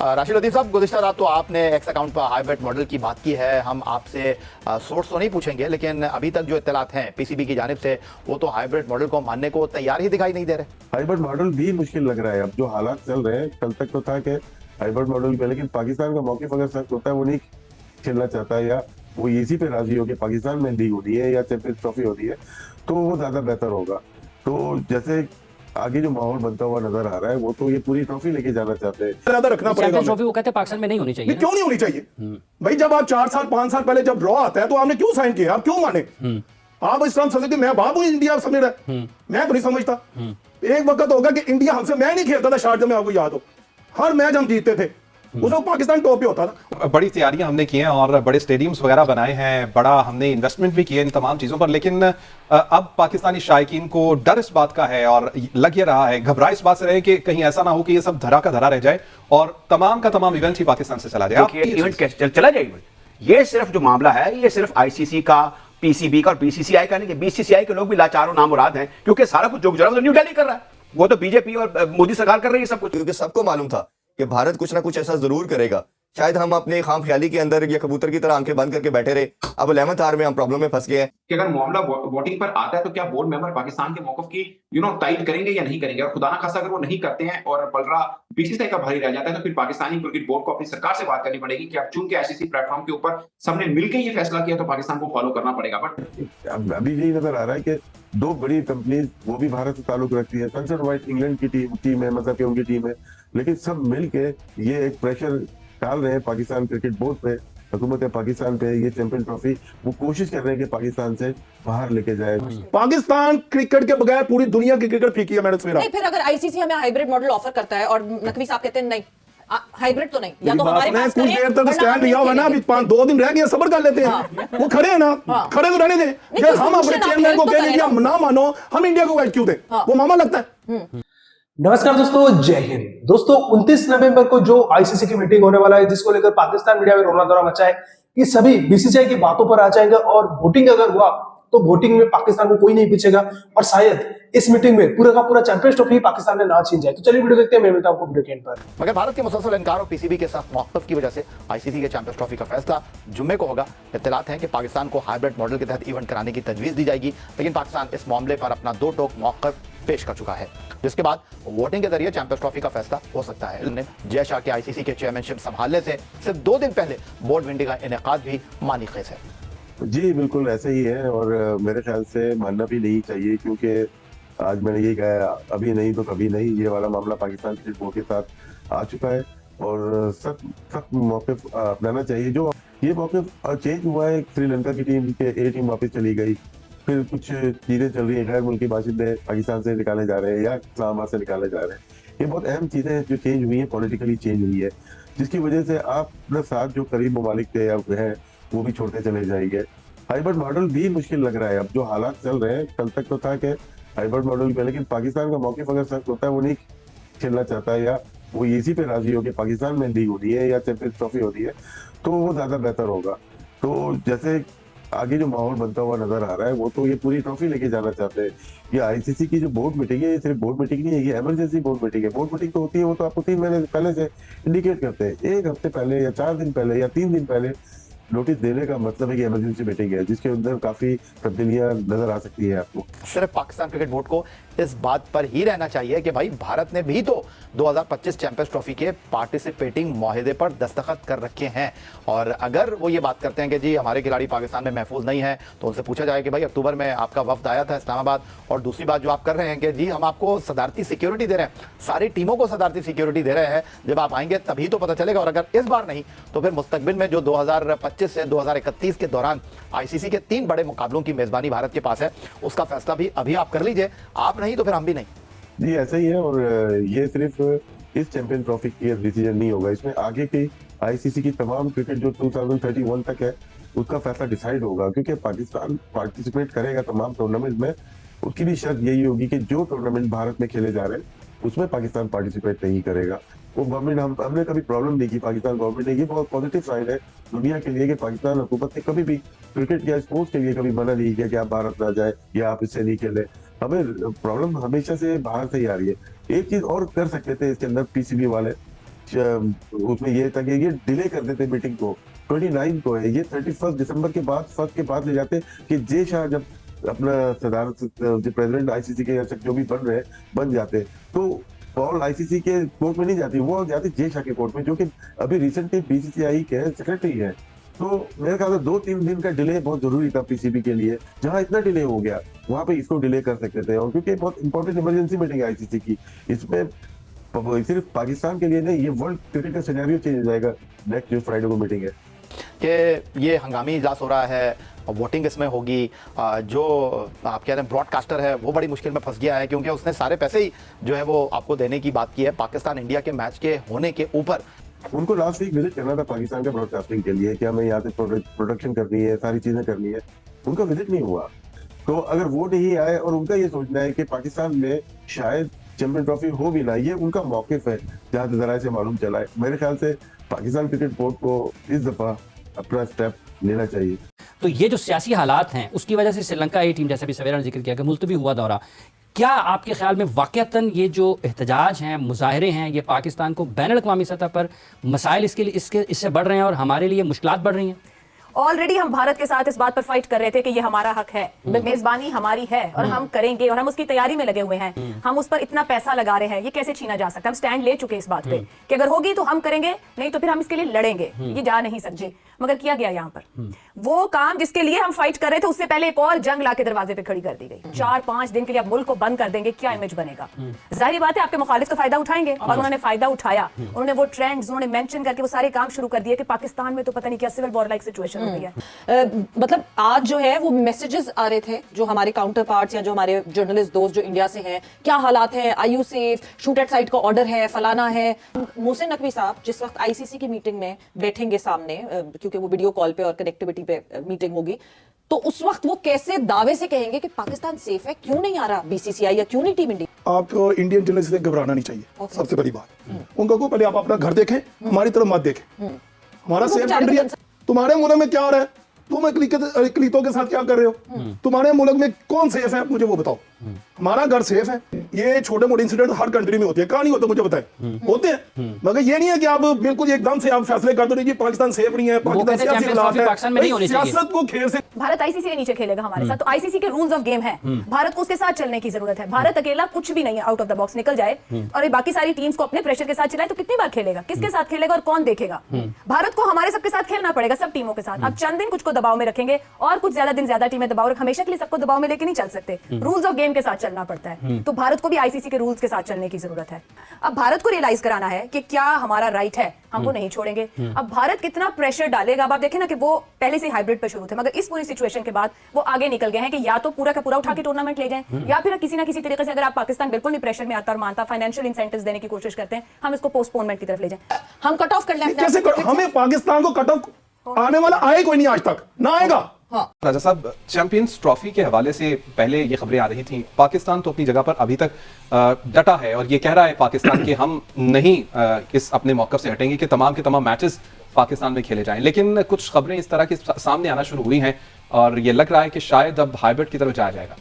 राशिद लतीफ़ साहब, गुज़िश्ता रात तो आपने एक्स अकाउंट पर हाइब्रिड मॉडल की बात की है। हम आपसे सोर्स तो नहीं पूछेंगे, लेकिन अभी तक जो इत्तलात हैं पीसीबी की जानिब से, वो तो हाइब्रिड मॉडल को मानने को तैयार ही दिखाई नहीं दे रहे। हाइब्रिड मॉडल भी मुश्किल लग रहा है। अब जो हालात चल रहे हैं, कल तक तो था कि हाइब्रिड मॉडल पे, लेकिन पाकिस्तान का मौक़िफ़ अगर सख्त होता है, वो नहीं खेलना चाहता है या वो इसी पे राजी हो कि पाकिस्तान में लीग होती है या चैंपियंस ट्रॉफी होती है, तो वो ज्यादा बेहतर होगा। तो जैसे आगे जो माहौल बनता हुआ नजर आ रहा है, वो तो ये पूरी ट्रॉफी लेके जाना चाहते हैं। ज्यादा रखना पड़ेगा। ट्रॉफी वो कहते हैं पाकिस्तान में नहीं होनी चाहिए। क्यों नहीं होनी चाहिए भाई? जब आप 4 साल 5 साल पहले जब ड्रॉ आता है तो आपने क्यों साइन किया? आप क्यों माने? आप इस तरह समझते मैं बाप हूं इंडिया समझ रहा है, मैं तो नहीं समझता। एक वक्त होगा कि इंडिया हमसे, मैं नहीं खेलता था शारजा में, आपको याद हो, हर मैच हम जीतते थे, उस वक्त पाकिस्तान टॉप पे होता था। बड़ी तैयारियां हमने की हैं और बड़े स्टेडियम्स वगैरह बनाए हैं, बड़ा हमने इन्वेस्टमेंट भी किए इन तमाम चीज़ों पर, लेकिन अब पाकिस्तानी शायकीन को डर इस बात का है और लग ये रहा है, घबरा इस बात से रहे कि कहीं ऐसा ना हो कि ये सब धरा का धरा रह जाए और तमाम का तमाम इवेंट ही पाकिस्तान से चला जाए। इवेंट कैसे चला जाए? ये सिर्फ जो मामला है, ये सिर्फ आईसीसी का, पीसीबी का और बीसीसीआई का नहीं। बीसीसीआई के लोग भी लाचार और नामुराद हैं, क्योंकि सारा कुछ जो गुजरा वो तो न्यू दिल्ली कर रहा है, वो तो बीजेपी और मोदी सरकार कर रही है सब कुछ। क्योंकि सबको मालूम था कि भारत कुछ ना कुछ ऐसा जरूर करेगा। शायद हम अपने खाम ख्याली के अंदर या कबूतर की तरह आंखें बंद करके बैठे रहे। अब 11th आवर में हम प्रॉब्लम में फंस गए हैं कि अगर मामला वोटिंग पर आता है तो क्या बोर्ड मेंबर पाकिस्तान के मौकफ की तायद करेंगे या नहीं करेंगे, और खुदा ना खास्ता अगर वो नहीं करते हैं और पलड़ा बीसीसीआई का भारी रह जाता है, तो फिर पाकिस्तानी क्रिकेट बोर्ड को अपनी सरकार से बात करनी पड़ेगी कि अब चूंकि आईसीसी प्लेटफॉर्म के ऊपर सबने मिलकर ये फैसला किया तो पाकिस्तान को फॉलो करना पड़ेगा। बट अभी यही नजर आ रहा है कि दो बड़ी कंपनीज, वो भी भारत से ताल्लुक रखती है, सनसेट वाइट इंग्लैंड की टीम है, मतलब कि उनकी टीम है, लेकिन सब मिलके ये एक प्रेशर डाल रहे हैं पाकिस्तान क्रिकेट बोर्ड पे, हुकूमत पाकिस्तान पे। ये चैंपियन ट्रॉफी वो कोशिश कर रहे हैं कि पाकिस्तान से बाहर लेके जाए। पाकिस्तान क्रिकेट के बगैर पूरी दुनिया की क्रिकेट फीकी है। मैडम नहीं, फिर अगर आईसीसी हमें हाइब्रिड मॉडल ऑफर करता है और नकवी साहब कहते हैं नहीं, हाइब्रिड तो नहीं, या तो हमारे पास कुछ देर तक स्टैंड लिया हुआ ना, अभी 2 दिन रह गए, सब्र कर लेते हैं। वो खड़े हैं ना, खड़े तो रहने दें। जब हम अपने चेयरमैन को कह देंगे ना मानो, हम इंडिया को गाइड क्यों दें? वो मामा लगता है। नमस्कार दोस्तों, जय हिंद। दोस्तों 29 नवंबर को जो आईसीसी की मीटिंग होने वाला है, जिसको लेकर पाकिस्तान मीडिया में रोना धोरा मचा है कि सभी बीसीसीआई की बातों पर आ जाएंगे और वोटिंग अगर हुआ तो वोटिंग में पाकिस्तान को कोई नहीं पूछेगा और शायद इस मीटिंग में पूरा का पूरा चैंपियंस ट्रॉफी पाकिस्तान ने ना छीन जाए। तो चलिए वीडियो देखते हैं, मैं मिलता हूं आपको वीडियो के एंड पर। मगर भारत के मुसलसल इनकार और पीसीबी के साथ मौक़िफ़ की वजह से आईसीसी के चैंपियंस ट्रॉफी का फैसला जुम्मे को होगा। इत्तलात हैं कि पाकिस्तान को हाइब्रिड मॉडल के तहत इवेंट कराने की तजवीज़ दी जाएगी, लेकिन पाकिस्तान इस मामले पर अपना दो टोक मौक़िफ़ पेश कर चुका है, जिसके बाद वोटिंग के जरिए चैंपियंस ट्रॉफी का फैसला हो सकता है। जय शाह के आईसीसी के चेयरमैनशिप संभालने से सिर्फ 2 दिन पहले बोर्ड मीटिंग का इनेकाद भी मानी खेज है। जी बिल्कुल ऐसे ही है, और मेरे ख्याल से मानना भी नहीं चाहिए, क्योंकि आज मैंने ये कहा, अभी नहीं तो कभी नहीं, ये वाला मामला पाकिस्तान क्रिकेट बोर्ड के साथ आ चुका है और सख्त मौक़िफ़ अपनाना चाहिए। जो ये मौक़िफ़ चेंज हुआ है, श्रीलंका की टीम के ए टीम वापस चली गई, फिर कुछ चीजें चल रही है, गैर मुल्की बाशिंदे पाकिस्तान से निकाले जा रहे हैं या इस्लामाबाद से निकाले जा रहे हैं। ये बहुत अहम चीजें हैं जो चेंज हुई है, पॉलिटिकली चेंज हुई है, जिसकी वजह से आप अपने साथ जो करीब ममालिक थे या हैं वो भी छोड़ते चले जाएंगे। हाइब्रिड मॉडल भी मुश्किल लग रहा है। अब जो हालात चल रहे हैं, कल तक तो था कि हाइब्रिड मॉडल पे, लेकिन पाकिस्तान का मौक़िफ़ अगर सख्त होता है, वो नहीं खेलना चाहता है या वो इसी पे राजी हो कि पाकिस्तान में लीग होती है या चैंपियंस ट्रॉफी होती है, तो वो ज्यादा बेहतर होगा। तो जैसे आगे जो माहौल बनता हुआ नजर आ रहा है, वो तो ये पूरी ट्रॉफी लेके जाना चाहते हैं। ये आईसीसी की जो बोर्ड मीटिंग है, ये सिर्फ बोर्ड मीटिंग नहीं है, ये इमरजेंसी बोर्ड मीटिंग है। बोर्ड मीटिंग तो होती है, वो तो आपको 3 महीने पहले से इंडिकेट करते हैं, 1 हफ्ते पहले या 4 दिन पहले या 3 दिन पहले नोटिस देने का मतलब है कि इमरजेंसी मीटिंग है, जिसके अंदर काफी तब्दीलियां नजर आ सकती है आपको। सिर्फ पाकिस्तान क्रिकेट बोर्ड को इस बात पर ही रहना चाहिए कि भाई भारत ने भी तो 2025 चैंपियंस ट्रॉफी के पार्टिसिपेटिंग माहिदे पर दस्तखत कर रखे हैं, और अगर वो ये बात करते हैं कि जी हमारे खिलाड़ी पाकिस्तान में महफूज नहीं है, तो उनसे पूछा जाए कि भाई अक्टूबर में आपका वफ्द आया था इस्लामाबाद, और दूसरी बात जो आप कर रहे हैं कि जी हम आपको सदारती सिक्योरिटी दे रहे हैं, सारी टीमों को सदारती सिक्योरिटी दे रहे हैं, जब आप आएंगे तभी तो पता चलेगा। और अगर इस बार नहीं तो फिर मुस्तकबिल में जो 2025 से 2031 के दौरान आईसीसी के 3 बड़े मुकाबलों की मेजबानी भारत के पास है, उसका फैसला भी अभी आप कर लीजिए। आप नहीं तो फिर हम भी नहीं। जी ऐसा ही है, और ये सिर्फ इस चैंपियन ट्रॉफी की डिसीजन नहीं होगा, इसमें आगे की आईसीसी की तमाम क्रिकेट जो 2031 तक है उसका फैसला डिसाइड होगा, क्योंकि पाकिस्तान पार्टिसिपेट करेगा तमाम टूर्नामेंट में। उसकी भी शर्त यही होगी कि जो टूर्नामेंट भारत में खेले जा रहे हैं उसमें पाकिस्तान पार्टिसिपेट नहीं करेगा। वो गवर्नमेंट हमने कभी प्रॉब्लम नहीं की, पाकिस्तान गवर्नमेंट ने, ये बहुत पॉजिटिव साइन है दुनिया के लिए कि पाकिस्तान हुकूमत ने कभी भी क्रिकेट या स्पोर्ट्स के लिए कभी मना नहीं किया कि आप भारत ना जाए या आप इससे नहीं खेले। हमें प्रॉब्लम हमेशा से बाहर से ही आ रही है। एक चीज और कर सकते थे इसके अंदर पीसीबी वाले, उसमें ये था कि ये डिले कर देते मीटिंग को, 29 को है, ये 31 दिसंबर के बाद, 1 के बाद ले जाते कि जे शाह जब अपना सदारत जो प्रेसिडेंट आईसीसी के जो भी बन रहे हैं बन जाते, तो बॉल आईसीसी के कोर्ट में नहीं जाती, वो जाती जे शाह के कोर्ट में, जो कि अभी रिसेंटली बीसीसीआई के सेक्रेटरी है। तो मेरे ख्याल से 2-3 दिन का डिले बहुत जरूरी था पीसीबी के लिए, जहां इतना डिले हो गया वहां पे इसको डिले कर सकते थे। और क्योंकि बहुत इंपॉर्टेंट इमरजेंसी मीटिंग है आईसीसी की, इसमें सिर्फ पाकिस्तान के लिए नहीं, ये वर्ल्ड क्रिकेट का सिनेरियो चेंज हो जाएगा। नेक्स्ट जो फ्राइडे को मीटिंग है कि ये हंगामी इजलास हो रहा है, वोटिंग इसमें होगी, जो आप कह रहे हैं ब्रॉडकास्टर है वो बड़ी मुश्किल में फंस गया है, क्योंकि उसने सारे पैसे ही जो है वो आपको देने की बात की है पाकिस्तान इंडिया के मैच के होने के ऊपर। उनको लास्ट वीक विजिट करना था पाकिस्तान के ब्रॉडकास्टिंग के लिए कि हमें यहाँ से प्रोडक्शन करनी है, सारी चीजें करनी है, उनका विजिट नहीं हुआ। तो अगर वो नहीं आए और उनका ये सोचना है कि पाकिस्तान में शायद चैंपियन ट्रॉफी हो भी ना, ये उनका मौकिफ है जहां से जरा से मालूम चला है। मेरे ख्याल से पाकिस्तान क्रिकेट बोर्ड को इस दफा अपना स्टेप लेना चाहिए। तो ये जो सियासी हालात हैं उसकी वजह से श्रीलंका ये टीम, जैसे भी सवेरा ने जिक्र किया कि मुलतवी हुआ दौरा, क्या आपके ख्याल में वाकईतन ये जो एहतजाज हैं, मुजाहरे हैं, ये पाकिस्तान को बैन अल-अक़वामी सतह पर मसाइल इससे बढ़ रहे हैं और हमारे लिए मुश्किलात बढ़ रही हैं? ऑलरेडी हम भारत के साथ इस बात पर फाइट कर रहे थे कि ये हमारा हक है, मेजबानी हमारी है और हम करेंगे और हम उसकी तैयारी में लगे हुए हैं। हम उस पर इतना पैसा लगा रहे हैं, ये कैसे छीना जा सकता है? हम स्टैंड ले चुके इस बात पे कि अगर होगी तो हम करेंगे, नहीं तो फिर हम इसके लिए लड़ेंगे, ये जा नहीं सकते। मगर किया गया यहाँ पर वो काम जिसके लिए हम फाइट कर रहे थे, उससे पहले एक और जंग लाके दरवाजे पे खड़ी कर दी गई। 4-5 दिन के लिए आप मुल्क को बंद कर देंगे, क्या इमेज बनेगा? जाहिर बात है आपके मुखालिफ का फायदा उठाएंगे और उन्होंने फायदा उठाया। उन्होंने वो ट्रेंड्स उन्होंने मेंशन करके वो सारे काम शुरू कर दिए कि पाकिस्तान में तो पता नहीं क्या सिविल वॉर लाइक सिचुएशन हो गई है। मतलब आज जो है वो मैसेजेस आ रहे थे जो हमारे काउंटर पार्ट्स या जो हमारे जर्नलिस्ट दोस्त जो इंडिया से हैं, क्या हालात है, are you safe, shoot at sight का ऑर्डर है, फलाना है। मोहसिन नकवी साहब जिस वक्त आईसीसी की मीटिंग में बैठेंगे सामने, क्योंकि वो वीडियो कॉल पे और कनेक्टिविटी पे मीटिंग होगी, तो उस वक्त वो कैसे दावे से कहेंगे कि पाकिस्तान सेफ है? क्यों नहीं आ रहा बीसीसीआई या क्यों नहीं टीम इंडिया? आपको इंडियन जर्नलिस्ट से घबराना नहीं चाहिए, सबसे बड़ी बात। उनको को पहले आप अपना घर देखें, हमारी तरफ मत देखें। हमारा सेफ कंट्री है। तुम्हारे मुल्क में क्या हो रहा है? तुम अकलीतों के साथ क्या कर रहे हो? तुम्हारे मुल्क में कौन सेफ है मुझे वो बताओ। हमारा घर सेफ है। ये छोटे मोटे इंसिडेंट हर कंट्री में होते हैं, कहां नहीं होते मुझे बताएं? होते हैं, मगर ये नहीं है कि आप बिल्कुल एकदम से आप फैसले कर दो, पाकिस्तान सेफ नहीं है, पाकिस्तान सियासी हालात है, सियासत को खेल से। भारत आईसीसी के नीचे खेलेगा हमारे साथ, तो आईसीसी के रूल्स ऑफ गेम है, भारत को उसके साथ चलने की जरूरत है। भारत अकेला कुछ भी नहीं है, आउट ऑफ द बॉक्स निकल जाए और बाकी सारी टीम्स को अपने प्रेशर के साथ चलाए तो कितनी बार खेलेगा, किसके साथ खेलेगा और कौन देखेगा? भारत को हमारे सबके साथ खेलना पड़ेगा, सब टीमों के साथ। आप चंद दिन कुछ को दबाव में रखेंगे और कुछ ज्यादा दिन ज्यादा टीमें दबाव, हमेशा के लिए सबको दबाव में लेके नहीं चल सकते। रूल्स ऑफ गेम के साथ चलना पड़ता है। तो भारत को भी आईसीसी के रूल्स के साथ चलने की जरूरत है। अब भारत को रियलाइज कराना है कि क्या हमारा राइट है, हम वो नहीं छोड़ेंगे। अब भारत कितना प्रेशर डालेगा? अब आप देखें ना कि वो पहले से हाइब्रिड पे शुरू थे, मगर इस पूरी सिचुएशन के बाद वो आगे निकल गए हैं कि या तो पूरा का पूरा उठा के टूर्नामेंट ले जाएं, या फिर किसी ना किसी तरीके से, अगर आप पाकिस्तान बिल्कुल नहीं प्रेशर में आता और मानता, फाइनेंशियल इंसेंटिव्स देने की कोशिश करते हैं, हम इसको पोस्टपोनमेंट की तरफ ले जाएं, हम कट ऑफ कर लें। कैसे हमें पाकिस्तान को कट ऑफ आने वाला आए कोई नहीं, आज तक ना आएगा। राजा साहब, चैंपियंस ट्रॉफी के हवाले से पहले ये खबरें आ रही थी, पाकिस्तान तो अपनी जगह पर अभी तक डटा है और ये कह रहा है पाकिस्तान कि हम नहीं इस अपने मौक़िफ़ से हटेंगे कि तमाम के तमाम मैचेस पाकिस्तान में खेले जाएं। लेकिन कुछ खबरें इस तरह की सामने आना शुरू हुई हैं और ये लग रहा है कि शायद अब हाइब्रिड की तरफ जाया जाएगा।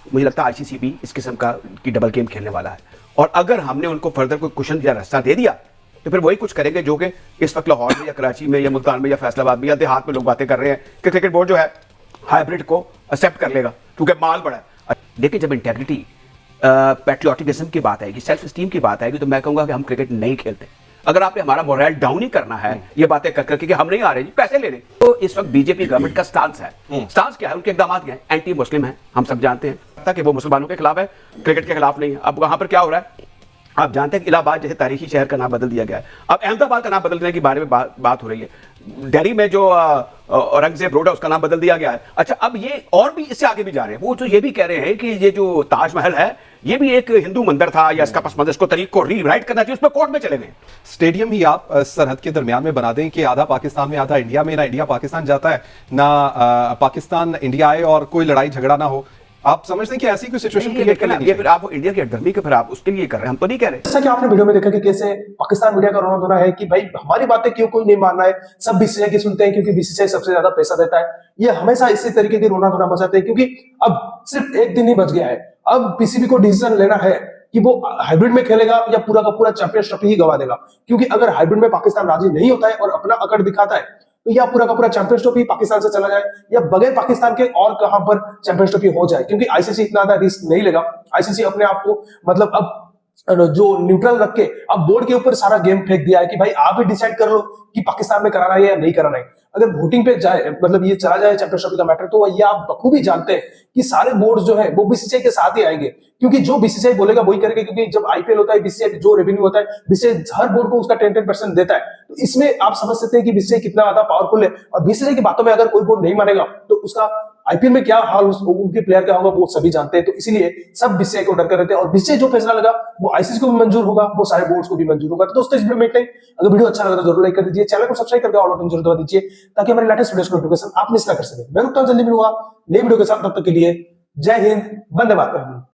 मुझे लगता है आईसीसी भी इस किस्म का की डबल गेम खेलने वाला है, और अगर हमने उनको फर्दर कोई कुशन या रास्ता दे दिया तो फिर वही कुछ करेंगे जो कि इस वक्त लाहौर में या कराची में या मुल्तान में या फैसलाबाद में या देहात में लोग बातें कर रहे हैं कि क्रिकेट बोर्ड जो है हाइब्रिड को एक्सेप्ट कर लेगा क्योंकि माल बड़ा है। लेकिन जब इंटेग्रिटी, पैट्रियोटिज्म की बात आएगी, सेल्फ स्टीम की बात आएगी, तो मैं कहूंगा कि हम क्रिकेट नहीं खेलते। अगर आपने हमारा मोरल डाउन ही करना है ये बातें कर करके कि हम नहीं आ रहे जी, पैसे ले रहे, तो इस वक्त बीजेपी गवर्नमेंट का स्टांस है। स्टांस क्या है? उनके इकदाम क्या है? एंटी मुस्लिम है, हम सब जानते हैं, ताकि वो मुसलमानों के खिलाफ है, क्रिकेट के खिलाफ नहीं है। अब वहां पर क्या हो रहा है? आप जानते हैं कि इलाहाबाद जैसे तारीखी शहर का नाम बदल दिया गया है, अब अहमदाबाद का नाम बदलने के बारे में बात हो रही है। दिल्ली में जो औरंगजेब रोड है उसका नाम बदल दिया गया है। अच्छा, अब ये और भी इससे आगे भी जा रहे हैं, वो तो ये भी कह रहे हैं कि ये जो ताजमहल है ये भी एक हिंदू मंदिर था या इसका पस मंदिर, इसको तरीक को रीराइट करना चाहिए, उस पर कोर्ट में चले गए। स्टेडियम ही आप सरहद के दरमियान में बना दें कि आधा पाकिस्तान में आधा इंडिया में, ना इंडिया पाकिस्तान जाता है ना पाकिस्तान इंडिया आए और कोई लड़ाई झगड़ा ना हो। आप समझते हैं कि ऐसी कोई सिचुएशन क्रिएट कर लेनी है? फिर आप इंडिया की हटधर्मी के फिर आप उसके लिए कर रहे हैं, हम तो नहीं कह रहे। जैसा कि आपने वीडियो में देखा कि कैसे पाकिस्तान मीडिया का रोना धोना है कि भाई हमारी बातें क्यों कोई नहीं मान रहा है, सब बीसीसीआई की सुनते हैं क्योंकि बीसीसीआई सबसे ज्यादा पैसा देता है। ये हमेशा इसी तरीके की रोना धोना बचाते हैं क्योंकि अब सिर्फ एक दिन ही बच गया है। अब पीसीबी को डिसीजन लेना है कि वो हाइब्रिड में खेलेगा या पूरा का पूरा चैंपियंस ट्रॉफी ही गवा देगा। क्योंकि अगर हाइब्रिड में पाकिस्तान राजी नहीं होता है और अपना अकड़ दिखाता है तो या पूरा का पूरा चैंपियंस ट्रॉफी पाकिस्तान से चला जाए या बगैर पाकिस्तान के और कहां पर चैंपियंस ट्रॉफी हो जाए, क्योंकि आईसीसी इतना ज्यादा रिस्क नहीं लेगा। आईसीसी अपने आप को मतलब अब जो न्यूट्रल रख के अब बोर्ड के ऊपर सारा गेम फेंक दिया है कि भाई आप ही डिसाइड कर लो कि पाकिस्तान में कराना है या नहीं कराना है। अगर वोटिंग पे जाए मतलब ये चला जाए चैंपियंस ट्रॉफी का मैटर, तो ये आप बखूबी जानते हैं कि सारे बोर्ड जो है वो बीसीसीआई के साथ ही आएंगे, क्योंकि जो बीसीसीआई बोलेगा वही करेगा। क्योंकि जब आईपीएल होता है बीसीसीआई जो रेवेन्यू होता है बीसीसीआई हर बोर्ड को उसका 10% देता है। तो इसमें आप समझ सकते हैं कि बीसीसीआई कितना ज्यादा पावरफुल है। और बीसीसीआई की बातों में अगर कोई बोर्ड नहीं मानेगा तो उसका आईपीएल में क्या हाल उनके प्लेयर का होगा वो सभी जानते हैं। तो इसीलिए सब बीसीसीआई को डर कर रहते हैं और बीसीसीआई जो फैसला लगा वो आईसीसी को भी मंजूर होगा, वो सारे बोर्ड्स को भी मंजूर होगा। तो दोस्तों इस वीडियो में इतना ही। अगर वीडियो अच्छा लगा तो जरूर लाइक कर दीजिए, चैनल को सब्सक्राइब करके ऑल बटन जरूर दबा दीजिए ताकि हमारे लेटेस्ट वीडियोस की नोटिफिकेशन आप मिस ना कर सके। मैं रुकता हूं, जल्दी मिलूंगा नई वीडियो के साथ, तब तक के लिए जय हिंद, वंदे मातरम।